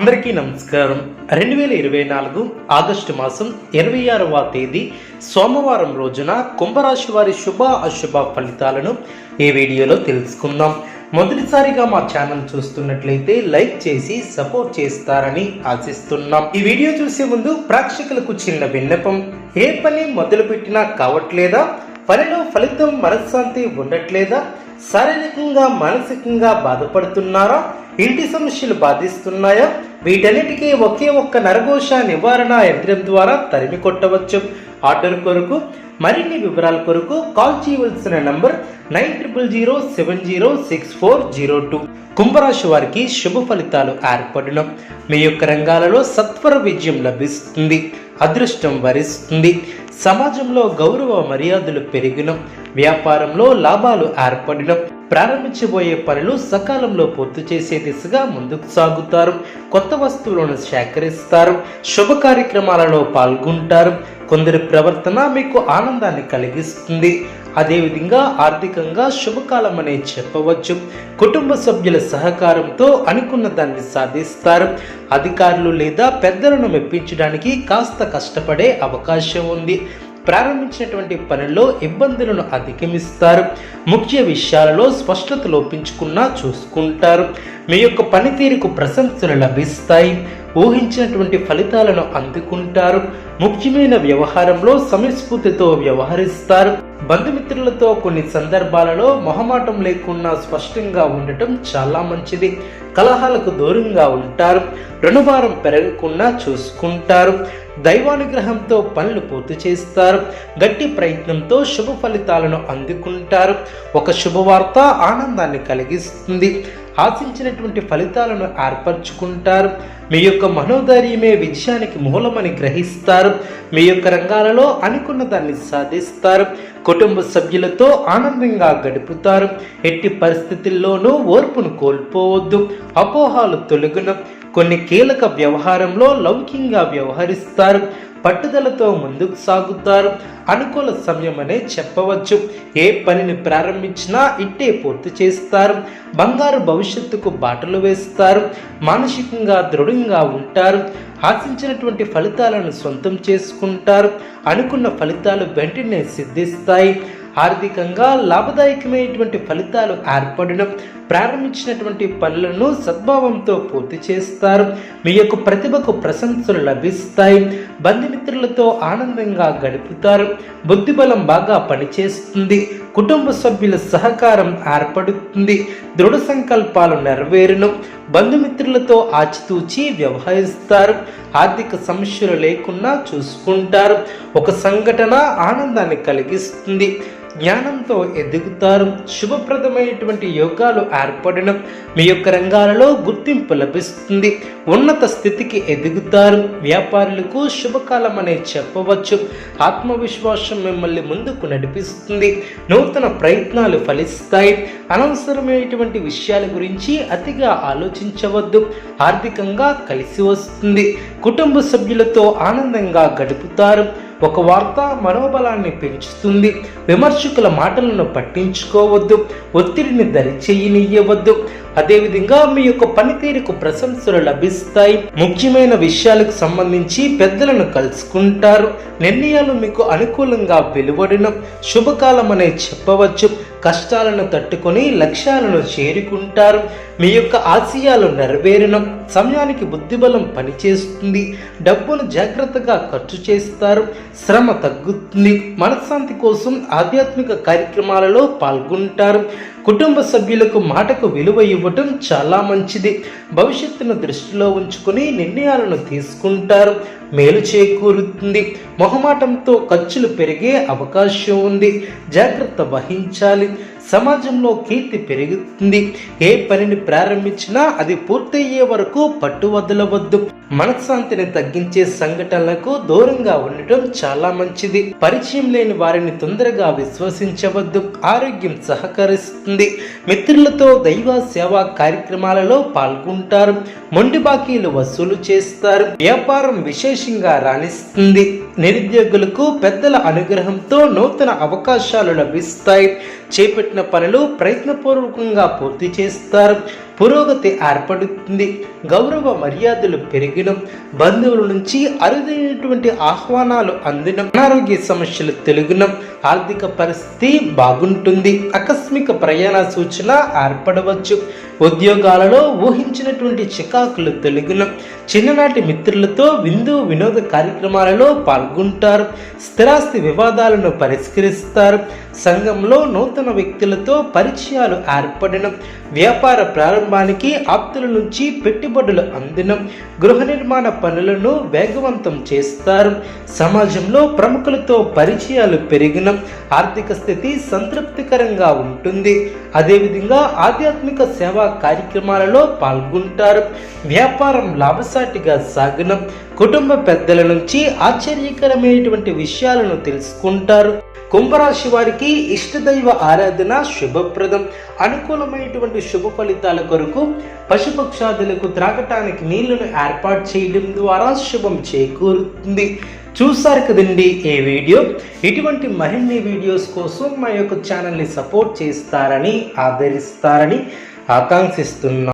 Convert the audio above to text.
అందరికీ నమస్కారం. 2024 ఆగస్టు మాసం 26వ తేదీ సోమవారం రోజున కుంభరాశి వారి శుభ అశుభ ఫలితాలను ఈ వీడియోలో తెలుసుకుందాం. మొదటిసారిగా మా ఛానల్ చూస్తున్నట్లయితే లైక్ చేసి సపోర్ట్ చేస్తారని ఆశిస్తున్నాం. ఈ వీడియో చూసే ముందు ప్రేక్షకులకు చిన్న విన్నపం. ఏ పని మొదలుపెట్టినా కావట్లేదా? పనిలో ఫలితం మనశ్శాంతి ఉండట్లేదా? శారీరకంగా మానసికంగా బాధపడుతున్నారా? ఇంటి సమస్యలు బాధిస్తున్నాయా? వీటన్నిటికీ ఒకే ఒక్క నరఘోష నివారణ యంత్రం ద్వారా తరిమి కొట్టవచ్చు. ఆర్డర్ కొరకు మరిన్ని వివరాల కొరకు కాల్ చేయవలసిన నంబర్ 9007064002. కుంభరాశి వారికి శుభ ఫలితాలు ఏర్పడడం. మీ యొక్క రంగాలలో సత్వర విజయం లభిస్తుంది. అదృష్టం వరిస్తుంది. సమాజంలో గౌరవ మర్యాదలు పెరిగినం. వ్యాపారంలో లాభాలు ఏర్పడడం. ప్రారంభించబోయే పనులు సకాలంలో పూర్తి చేసే దిశగా ముందుకు సాగుతారు. కొత్త వస్తువులను సేకరిస్తారు. శుభ కార్యక్రమాలలో పాల్గొంటారు. కొందరి ప్రవర్తన మీకు ఆనందాన్ని కలిగిస్తుంది. అదేవిధంగా ఆర్థికంగా శుభకాలం అనే చెప్పవచ్చు. కుటుంబ సభ్యుల సహకారంతో అనుకున్న దాన్ని సాధిస్తారు. అధికారులు లేదా పెద్దలను మెప్పించడానికి కాస్త కష్టపడే అవకాశం ఉంది. ప్రారంభించినటువంటి పనుల్లో ఇబ్బందులను అధిగమిస్తారు. ముఖ్య విషయాలలో స్పష్టత లోపించుకున్నా చూసుకుంటారు. మీ యొక్క పనితీరుకు ప్రశంసలు లభిస్తాయి. ఊహించినటువంటి ఫలితాలను అందుకుంటారు. ముఖ్యమైన వ్యవహారంలో సమయస్ఫూర్తితో వ్యవహరిస్తారు. బంధుమిత్రులతో కొన్ని సందర్భాలలో మొహమాటం లేకుండా స్పష్టంగా ఉండటం చాలా మంచిది. కలహాలకు దూరంగా ఉంటారు. రుణభారం పెరగకుండా చూసుకుంటారు. దైవానుగ్రహంతో పనులు పూర్తి చేస్తారు. గట్టి ప్రయత్నంతో శుభ ఫలితాలను అందుకుంటారు. ఒక శుభవార్త ఆనందాన్ని కలిగిస్తుంది. ఆశించినటువంటి ఫలితాలను ఏర్పరచుకుంటారు. మీ యొక్క మనోధైర్యమే విజయానికి మూలమని గ్రహిస్తారు. మీ యొక్క రంగాలలో అనుకున్న దాన్ని సాధిస్తారు. కుటుంబ సభ్యులతో ఆనందంగా గడుపుతారు. ఎట్టి పరిస్థితుల్లోనూ ఓర్పును కోల్పోవద్దు. అపోహాలు తొలగును. కొన్ని కీలక వ్యవహారంలో లౌకికంగా వ్యవహరిస్తారు. పట్టుదలతో ముందుకు సాగుతారు. అనుకూల సమయం అనే చెప్పవచ్చు. ఏ పనిని ప్రారంభించినా ఇట్టే పూర్తి చేస్తారు. బంగారు భవిష్యత్తుకు బాటలు వేస్తారు. మానసికంగా దృఢంగా ఉంటారు. ఆశించినటువంటి ఫలితాలను సొంతం చేసుకుంటారు. అనుకున్న ఫలితాలు వెంటనే సిద్ధిస్తాయి. ఆర్థికంగా లాభదాయకమైనటువంటి ఫలితాలు ఏర్పడడం. ప్రారంభించినటువంటి పనులను సద్భావంతో పూర్తి చేస్తారు. మీ యొక్క ప్రతిభకు ప్రశంసలు లభిస్తాయి. బంధుమిత్రులతో ఆనందంగా గడుపుతారు. బుద్ధిబలం బాగా పనిచేస్తుంది. కుటుంబ సభ్యుల సహకారం ఏర్పడుతుంది. దృఢ సంకల్పాలు నెరవేరును. బంధుమిత్రులతో ఆచితూచి వ్యవహరిస్తారు. ఆర్థిక సమస్యలు లేకుండా చూసుకుంటారు. ఒక సంఘటన ఆనందాన్ని కలిగిస్తుంది. జ్ఞానంతో ఎదుగుతారు. శుభప్రదమైనటువంటి యోగాలు ఏర్పడడం. మీ యొక్క రంగాలలో గుర్తింపు లభిస్తుంది. ఉన్నత స్థితికి ఎదుగుతారు. వ్యాపారులకు శుభకాలం అనే చెప్పవచ్చు. ఆత్మవిశ్వాసం మిమ్మల్ని ముందుకు నడిపిస్తుంది. నూతన ప్రయత్నాలు ఫలిస్తాయి. అనవసరమైనటువంటి విషయాల గురించి అతిగా ఆలోచించవద్దు. ఆర్థికంగా కలిసి వస్తుంది. కుటుంబ సభ్యులతో ఆనందంగా గడుపుతారు. ఒక వార్త మనోబలాన్ని పెంచుతుంది. విమర్శకుల మాటలను పట్టించుకోవద్దు. ఒత్తిడిని దరిచేయనియ్యవద్దు. అదేవిధంగా మీ యొక్క పనితీరుకు ప్రశంసలు లభిస్తాయి. ముఖ్యమైన విషయాలకు సంబంధించి పెద్దలను కలుసుకుంటారు. నిర్ణయాలు మీకు అనుకూలంగా వెలువడిన శుభకాలం అనే చెప్పవచ్చు. కష్టాలను తట్టుకొని లక్ష్యాలను చేరుకుంటారు. మీ యొక్క ఆశయాలు నెరవేరిన సమయానికి బుద్ధిబలం పనిచేస్తుంది. డబ్బును జాగ్రత్తగా ఖర్చు చేస్తారు. శ్రమ తగ్గుతుంది. మనశ్శాంతి కోసం ఆధ్యాత్మిక కార్యక్రమాలలో పాల్గొంటారు. కుటుంబ సభ్యులకు మాటకు విలువ ఇవ్వటం చాలా మంచిది. భవిష్యత్తును దృష్టిలో ఉంచుకుని నిర్ణయాలను తీసుకుంటారు. మేలు చేకూరుతుంది. మొహమాటంతో ఖర్చులు పెరిగే అవకాశం ఉంది. జాగ్రత్త వహించాలి. సమాజంలో కీర్తి పెరుగుతుంది. ఏ పనిని ప్రారంభించినా అది పూర్తయ్యే వరకు పట్టు వదలవద్దు. మనశ్శాంతిని తగ్గించే సంఘటనలకు దూరంగా ఉండటం చాలా మంచిది. పరిచయం లేని వారిని తొందరగా విశ్వసించవద్దు. ఆరోగ్యం సహకరిస్తుంది. మిత్రులతో దైవ సేవా కార్యక్రమాలలో పాల్గొంటారు. మొండి బాకీలు వసూలు చేస్తారు. వ్యాపారం విశేషంగా రాణిస్తుంది. నిరుద్యోగులకు పెద్దల అనుగ్రహంతో నూతన అవకాశాలు లభిస్తాయి. చేపట్టిన పనులు ప్రయత్నపూర్వకంగా పూర్తి చేస్తారు. పురోగతి ఏర్పడుతుంది. గౌరవ మర్యాదలు పెరిగిన, బంధువుల నుంచి అరుదైనటువంటి ఆహ్వానాలు అందిన, అనారోగ్య సమస్యలు తొలగిన, ఆర్థిక పరిస్థితి బాగుంటుంది. ఆకస్మిక ప్రయాణ సూచన ఏర్పడవచ్చు. ఉద్యోగాలలో ఊహించినటువంటి చికాకులు తొలగిన, చిన్ననాటి మిత్రులతో విందు వినోద కార్యక్రమాలలో పాల్గొంటారు. స్థిరాస్తి వివాదాలను పరిష్కరిస్తారు. సంఘంలో నూతన వ్యక్తులతో పరిచయాలు ఏర్పడిన, వ్యాపార ప్రారంభానికి ఆప్తుల నుంచి పెట్టుబడులు అందిన, గృహ నిర్మాణ పనులను వేగవంతం చేస్తారు. సమాజంలో ప్రముఖులతో పరిచయాలు పెరిగిన, ఆర్థిక స్థితి సంతృప్తికరంగా ఉంటుంది. అదేవిధంగా ఆధ్యాత్మిక సేవా కార్యక్రమాలలో పాల్గొంటారు. వ్యాపారం లాభసాటిగా సాగిన, కుటుంబ పెద్దల నుంచి ఆశ్చర్యకరమైనటువంటి విషయాలను తెలుసుకుంటారు. కుంభరాశి వారికి ఇష్టదైవ ఆరాధన శుభప్రదం. అనుకూలమైనటువంటి శుభ ఫలితాల కొరకు పశుపక్షాదులకు త్రాగటానికి నీళ్లను ఏర్పాటు చేయడం ద్వారా శుభం చేకూరుతుంది. చూసారు కదండి ఈ వీడియో. ఇటువంటి మరిన్ని వీడియోస్ కోసం మా యొక్క ఛానల్ని సపోర్ట్ చేస్తారని, ఆదరిస్తారని ఆకాంక్షిస్తున్నాను.